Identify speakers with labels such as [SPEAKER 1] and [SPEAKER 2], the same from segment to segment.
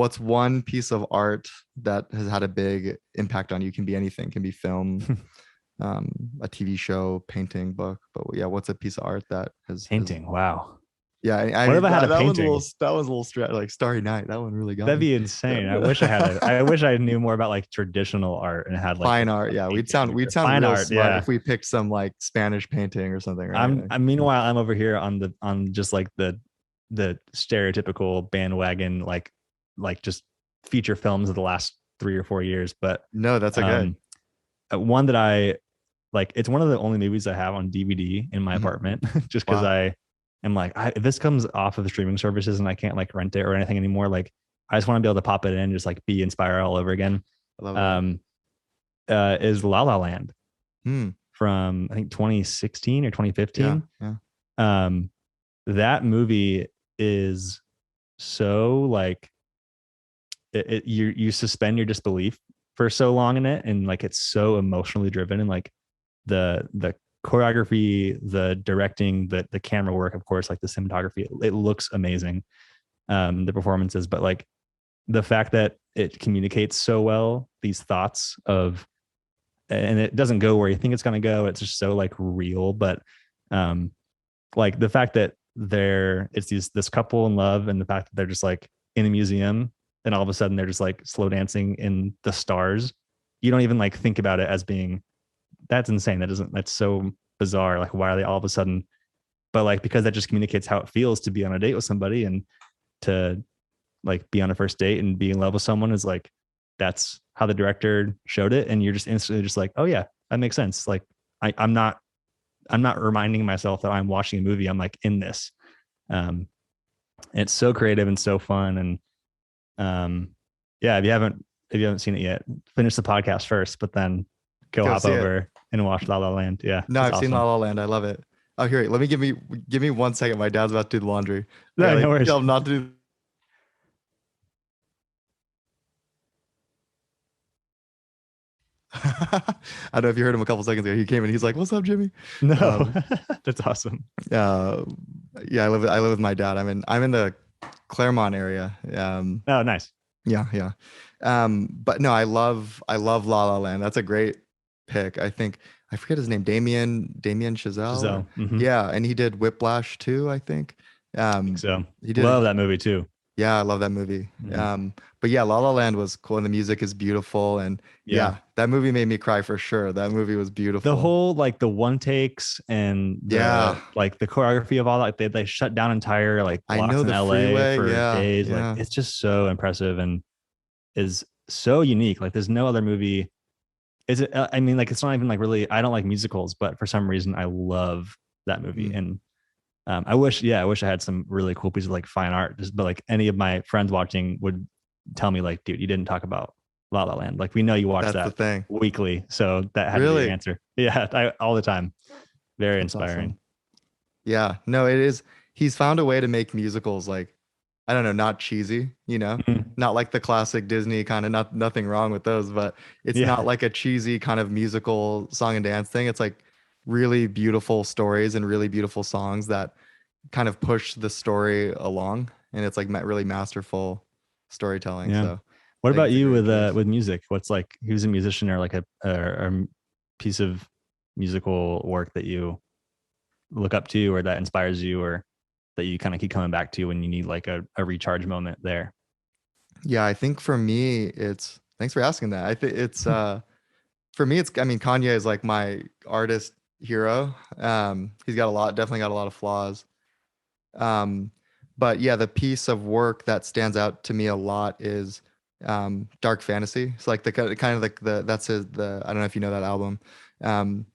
[SPEAKER 1] What's one piece of art that has had a big impact on you? Can be anything, can be film, a TV show, painting, book. But yeah, what's a piece of art that has
[SPEAKER 2] Painting. Wow.
[SPEAKER 1] yeah, I
[SPEAKER 2] What if
[SPEAKER 1] mean
[SPEAKER 2] I had a
[SPEAKER 1] that one's a little
[SPEAKER 2] painting?
[SPEAKER 1] like Starry Night. That one really got
[SPEAKER 2] That'd
[SPEAKER 1] me.
[SPEAKER 2] be insane. I wish I had a. I wish I knew more about like traditional art and had like
[SPEAKER 1] Fine art.
[SPEAKER 2] a
[SPEAKER 1] Yeah,
[SPEAKER 2] painting
[SPEAKER 1] we'd
[SPEAKER 2] or
[SPEAKER 1] sound
[SPEAKER 2] fine
[SPEAKER 1] real
[SPEAKER 2] art.
[SPEAKER 1] smart
[SPEAKER 2] Yeah.
[SPEAKER 1] if we picked some like Spanish painting or something, right?
[SPEAKER 2] I'm. Meanwhile, I'm over here on just like the stereotypical bandwagon like just feature films of the last 3 or 4 years. But
[SPEAKER 1] No, that's okay.
[SPEAKER 2] um, one that I like. It's one of the only movies I have on DVD in my
[SPEAKER 1] Mhm.
[SPEAKER 2] apartment, just because
[SPEAKER 1] Wow,
[SPEAKER 2] I am like, if this comes off of the streaming services and I can't like rent it or anything anymore, like I just want to be able to pop it in, just like be inspired all over again.
[SPEAKER 1] I love that.
[SPEAKER 2] Um, is La La Land
[SPEAKER 1] Hmm.
[SPEAKER 2] from I think 2016 or
[SPEAKER 1] Yeah,
[SPEAKER 2] 2015.
[SPEAKER 1] yeah.
[SPEAKER 2] Um, that movie is so like you suspend your disbelief for so long in it, and like it's so emotionally driven, and like the choreography, the directing, the camera work, of course, like the cinematography, it looks amazing. The performances, but like the fact that it communicates so well these thoughts of, and it doesn't go where you think it's going to go. It's just so like real, but um like the fact that it's this couple in love, and the fact that they're just like in a museum, and all of a sudden they're just like slow dancing in the stars. You don't even like think about it as being, that's insane. That's so bizarre. Like, why are they all of a sudden? But like, because that just communicates how it feels to be on a date with somebody, and to like be on a first date and be in love with someone is like, that's how the director showed it. And you're just instantly just like, oh yeah, that makes sense. Like I'm not reminding myself that I'm watching a movie. I'm like in this. Um, it's so creative and so fun. And yeah, if you haven't seen it yet, finish the podcast first, but then go
[SPEAKER 1] Go
[SPEAKER 2] hop
[SPEAKER 1] see it.
[SPEAKER 2] over and watch La La Land. Yeah,
[SPEAKER 1] No,
[SPEAKER 2] it's
[SPEAKER 1] I've seen La
[SPEAKER 2] awesome.
[SPEAKER 1] La Land. I love it. Oh, here, let me give me 1 second. My dad's about to do the laundry. I
[SPEAKER 2] No,
[SPEAKER 1] gotta
[SPEAKER 2] no worries.
[SPEAKER 1] tell him not to do. I don't know if you heard him a couple seconds ago. He came in. He's like, "What's up, Jimmy?"
[SPEAKER 2] No,
[SPEAKER 1] Um,
[SPEAKER 2] that's awesome.
[SPEAKER 1] uh, yeah, I live with my dad. I'm in the Claremont area.
[SPEAKER 2] Oh, nice.
[SPEAKER 1] Yeah, yeah. But no, I love La La Land. That's a great pick. I think I forget his name, Damien Chazelle, or
[SPEAKER 2] Giselle. Mm-hmm.
[SPEAKER 1] yeah, and he did Whiplash too, I think.
[SPEAKER 2] I think
[SPEAKER 1] Um,
[SPEAKER 2] so.
[SPEAKER 1] he did.
[SPEAKER 2] Love that movie too.
[SPEAKER 1] Yeah, I love that movie.
[SPEAKER 2] Mm-hmm.
[SPEAKER 1] But yeah, La La Land was cool, and the music is beautiful, and
[SPEAKER 2] Yeah.
[SPEAKER 1] yeah, that movie made me cry for sure. That movie was
[SPEAKER 2] The
[SPEAKER 1] beautiful.
[SPEAKER 2] whole like the one takes and
[SPEAKER 1] Yeah,
[SPEAKER 2] the choreography of all that, they shut down entire like
[SPEAKER 1] I
[SPEAKER 2] blocks
[SPEAKER 1] know
[SPEAKER 2] in
[SPEAKER 1] the
[SPEAKER 2] LA
[SPEAKER 1] freeway.
[SPEAKER 2] for
[SPEAKER 1] Yeah,
[SPEAKER 2] days. Like
[SPEAKER 1] yeah,
[SPEAKER 2] it's just so impressive and is so unique. Like there's no other movie. Is it? I mean, like it's not even like really. I don't like musicals, but for some reason I love that movie.
[SPEAKER 1] mm,
[SPEAKER 2] And I wish I had some really cool piece of like fine art. Just, but like any of my friends watching would tell me like, dude, you didn't talk about La La Land. Like we know you watch
[SPEAKER 1] that's the
[SPEAKER 2] that
[SPEAKER 1] thing.
[SPEAKER 2] weekly, so that had to be your
[SPEAKER 1] Really,
[SPEAKER 2] answer. Yeah, all the time. Very
[SPEAKER 1] that's
[SPEAKER 2] inspiring.
[SPEAKER 1] awesome. Yeah, no, it is. He's found a way to make musicals like, I don't know, not cheesy,
[SPEAKER 2] Mhm.
[SPEAKER 1] not like the classic Disney kind of, nothing wrong with those, but it's
[SPEAKER 2] Yeah,
[SPEAKER 1] not like a cheesy kind of musical song and dance thing. It's like really beautiful stories and really beautiful songs that kind of push the story along, and it's like really masterful storytelling.
[SPEAKER 2] yeah.
[SPEAKER 1] So
[SPEAKER 2] What
[SPEAKER 1] I think
[SPEAKER 2] about
[SPEAKER 1] it's a
[SPEAKER 2] you
[SPEAKER 1] great choice.
[SPEAKER 2] with music? What's like who's a musician or like a piece of musical work that you look up to or that inspires you or that you kind of keep coming back to when you need like a recharge moment there?
[SPEAKER 1] Yeah, I think for me, it's thanks for asking that. I think it's for me, it's I mean, Kanye is like my artist hero. He's got definitely got a lot of flaws. Um, but yeah, the piece of work that stands out to me a lot is dark fantasy. It's like the kind of like the that's his the I don't know if you know that album. Um,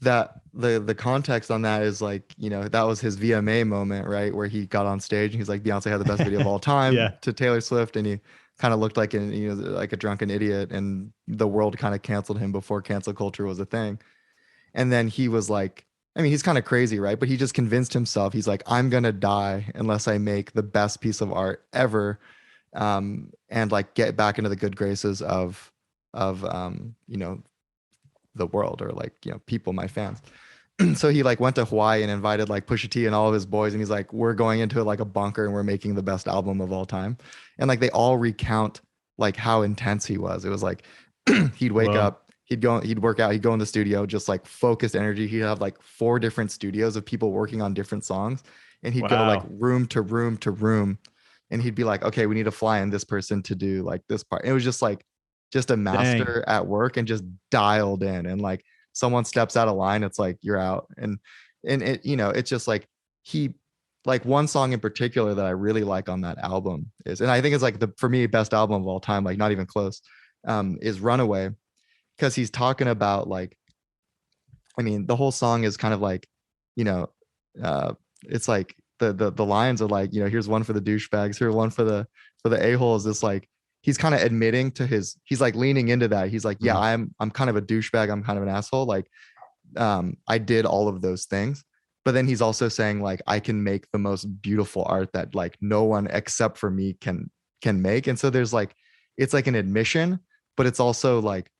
[SPEAKER 1] that the context on that is like, that was his VMA moment, right? Where he got on stage and he's like, Beyonce had the best video of all time
[SPEAKER 2] Yeah.
[SPEAKER 1] to Taylor Swift, and he kind of looked like like a drunken idiot, and the world kind of canceled him before cancel culture was a thing. And then he was like, I mean, he's kind of crazy, right? But he just convinced himself, he's like, I'm gonna die unless I make the best piece of art ever, and like get back into the good graces of the world, or like, people, my fans. So he like went to Hawaii and invited like Pusha T and all of his boys, and he's like, we're going into like a bunker and we're making the best album of all time. And like they all recount like how intense he was. It was like he'd wake
[SPEAKER 2] Whoa.
[SPEAKER 1] up, he'd work out, he'd go in the studio, just like focused energy. He'd have like four different studios of people working on different songs, and he'd go like
[SPEAKER 2] Wow.
[SPEAKER 1] room to room to room, and he'd be like, okay, we need to fly in this person to do like this part. It was just like just a
[SPEAKER 2] Dang.
[SPEAKER 1] master at work and just dialed in, and like someone steps out of line, it's like you're out. And it, you know, it's just like he, like one song in particular that I really like on that album is, and I think it's like the, for me, best album of all time, like not even close, is Runaway. Because he's talking about like, I mean, the whole song is kind of like, you know, uh, it's like the lines are like, you know, here's one for the douchebags, here's one for the a-holes. It's like he's kind of admitting to his, he's like leaning into that. He's like, yeah,
[SPEAKER 2] Mhm.
[SPEAKER 1] I'm kind of a douchebag, I'm kind of an asshole. Like, I did all of those things. But then he's also saying like I can make the most beautiful art that like no one except for me can make. And so there's like, it's like an admission, but it's also like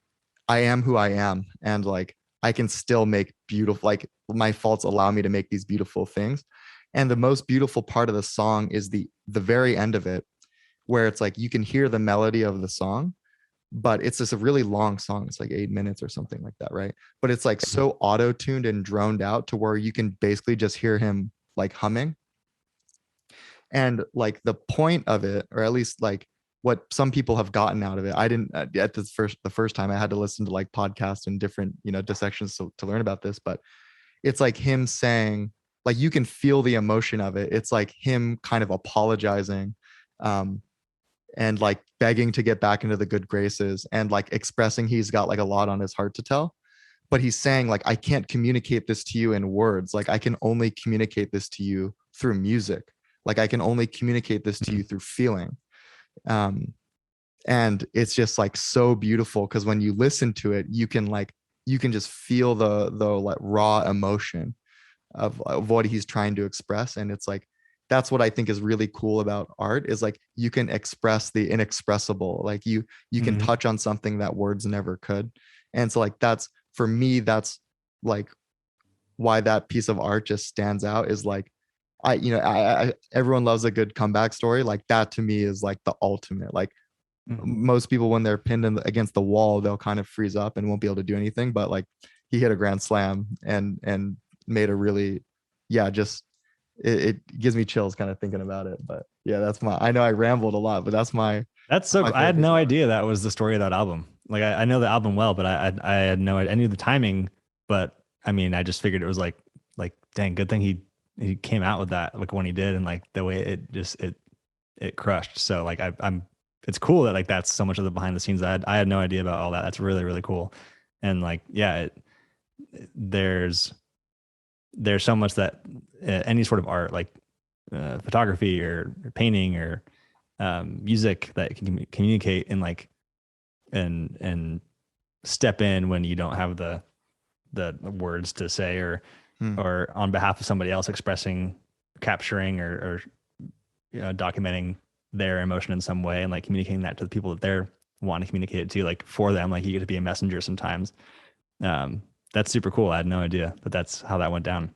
[SPEAKER 1] I am who I am, and like I can still make beautiful, like my faults allow me to make these beautiful things. And the most beautiful part of the song is the very end of it, where it's like you can hear the melody of the song, but it's just a really long song. It's like 8 minutes or something like that, right? But it's like so auto-tuned and droned out to where you can basically just hear him like humming. And like the point of it, or at least like what some people have gotten out of it, I didn't at the first time I had to listen to like podcasts and different, you know, dissections to learn about this. But it's like him saying, like you can feel the emotion of it. It's like him kind of apologizing, um and like begging to get back into the good graces, and like expressing he's got like a lot on his heart to tell. But he's saying like I can't communicate this to you in words, like I can only communicate this to you through music, like I can only communicate this to you
[SPEAKER 2] Mhm.
[SPEAKER 1] through feeling. um and it's just like so beautiful because when you listen to it, you can just feel the like raw emotion of what he's trying to express. And it's like that's what I think is really cool about art, is like you can express the inexpressible, like you can
[SPEAKER 2] Mhm.
[SPEAKER 1] touch on something that words never could. And so like that's, for me, that's like why that piece of art just stands out, is like I, you know, everyone loves a good comeback story. Like that to me is like the ultimate. Like
[SPEAKER 2] Mhm.
[SPEAKER 1] most people when they're pinned against the wall, they'll kind of freeze up and won't be able to do anything. But like he hit a grand slam and made a really, yeah, just it gives me chills kind of thinking about it. But yeah, that's my, I know I rambled a lot, but that's
[SPEAKER 2] That's so
[SPEAKER 1] my
[SPEAKER 2] cool. I
[SPEAKER 1] favorite
[SPEAKER 2] had
[SPEAKER 1] piece
[SPEAKER 2] no
[SPEAKER 1] of art.
[SPEAKER 2] idea that was the story of that album. Like I know the album well, but I had no idea. I knew the timing, but I mean, I just figured it was like dang, good thing he came out with that like when he did, and like the way it crushed. So like I'm it's cool that like that's so much of the behind the scenes. I had no idea about all that. That's really really cool. And like yeah, there's there's so much that any sort of art like photography or painting or music that can communicate and like and step in when you don't have the words to say
[SPEAKER 1] Hmm.
[SPEAKER 2] or on behalf of somebody else expressing capturing or you know, documenting their emotion in some way and like communicating that to the people that they're wanting to communicate it to, like for them, like you get to be a messenger sometimes. um that's super cool. I had no idea, but that's how that went down.